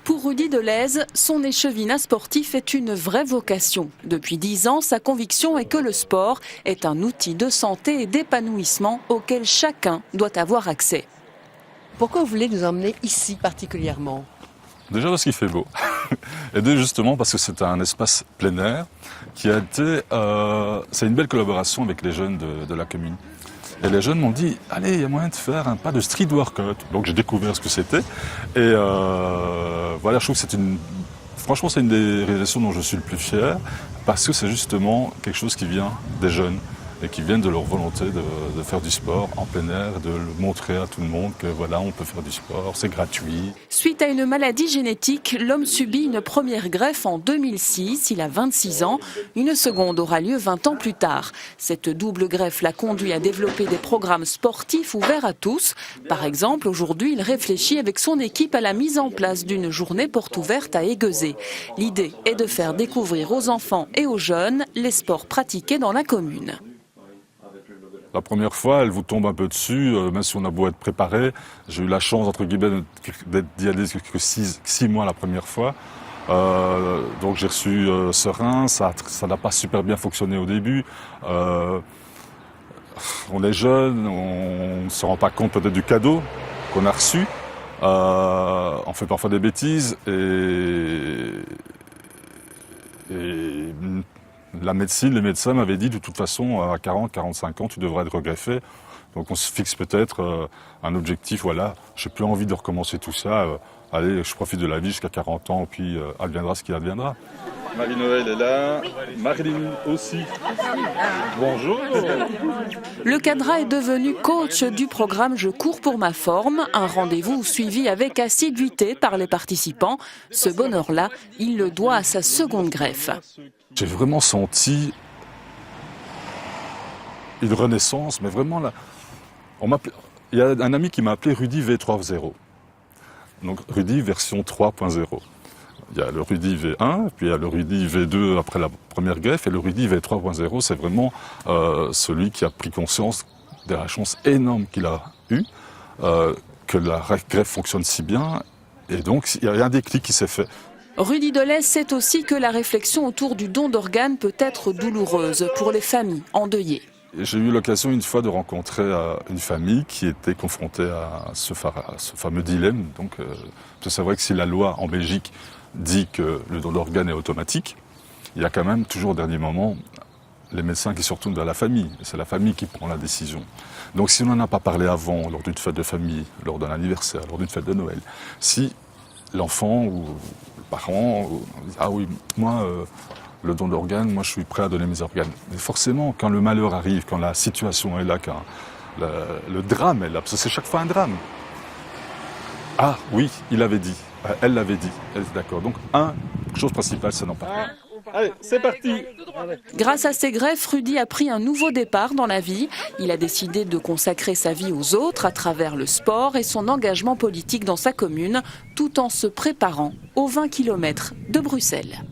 Pour Rudy Delez, son échevinat sportif est une vraie vocation. Depuis 10 ans, sa conviction est que le sport est un outil de santé et d'épanouissement auquel chacun doit avoir accès. Pourquoi vous voulez nous emmener ici particulièrement ? Déjà parce qu'il fait beau. Et deux, justement parce que c'est un espace plein air qui a été... c'est une belle collaboration avec les jeunes de la commune. Et les jeunes m'ont dit, allez, il y a moyen de faire un pas de street workout. Donc j'ai découvert ce que c'était. Et voilà, je trouve que c'est franchement, c'est une des réalisations dont je suis le plus fier, parce que c'est justement quelque chose qui vient des jeunes et qui viennent de leur volonté de faire du sport en plein air, de le montrer à tout le monde que voilà, on peut faire du sport, c'est gratuit. Suite à une maladie génétique, l'homme subit une première greffe en 2006, il a 26 ans. Une seconde aura lieu 20 ans plus tard. Cette double greffe l'a conduit à développer des programmes sportifs ouverts à tous. Par exemple, aujourd'hui, il réfléchit avec son équipe à la mise en place d'une journée porte ouverte à Aiguezé. L'idée est de faire découvrir aux enfants et aux jeunes les sports pratiqués dans la commune. La première fois, elle vous tombe un peu dessus, même si on a beau être préparé. J'ai eu la chance, entre guillemets, d'y aller que 6 mois la première fois. Donc j'ai reçu serein, ça n'a pas super bien fonctionné au début. On est jeune, on ne se rend pas compte peut-être du cadeau qu'on a reçu. On fait parfois des bêtises et la médecine, les médecins m'avaient dit de toute façon à 40-45 ans tu devrais être regreffé. Donc on se fixe peut-être un objectif, voilà, j'ai plus envie de recommencer tout ça. Allez, je profite de la vie jusqu'à 40 ans, puis adviendra ce qui adviendra. Marie-Noël est là, Marilyn aussi. Bonjour. Le cadra est devenu coach du programme Je cours pour ma forme, un rendez-vous suivi avec assiduité par les participants. Ce bonheur-là, il le doit à sa seconde greffe. J'ai vraiment senti une renaissance, mais vraiment là. Il y a un ami qui m'a appelé Rudy V3.0. Donc Rudy version 3.0. Il y a le Rudy V1, puis il y a le Rudy V2 après la première greffe, et le Rudy V3.0, c'est vraiment celui qui a pris conscience de la chance énorme qu'il a eue, que la greffe fonctionne si bien, et donc il y a un déclic qui s'est fait. Rudy Delez sait aussi que la réflexion autour du don d'organes peut être douloureuse pour les familles endeuillées. J'ai eu l'occasion une fois de rencontrer une famille qui était confrontée à ce fameux dilemme. Donc, c'est vrai que si la loi en Belgique dit que le don d'organes est automatique, il y a quand même toujours au dernier moment les médecins qui se retournent vers la famille. C'est la famille qui prend la décision. Donc si on n'en a pas parlé avant, lors d'une fête de famille, lors d'un anniversaire, lors d'une fête de Noël, si l'enfant ou le parent dit « Ah oui, moi, le don d'organes, moi je suis prêt à donner mes organes ». Mais forcément, quand le malheur arrive, quand la situation est là, quand le drame est là, parce que c'est chaque fois un drame. Ah oui, il avait dit, elle l'avait dit, elle est d'accord. Donc, chose principale, c'est d'en parler. Allez, c'est parti. Grâce à ces greffes, Rudy a pris un nouveau départ dans la vie. Il a décidé de consacrer sa vie aux autres à travers le sport et son engagement politique dans sa commune, tout en se préparant aux 20 km de Bruxelles.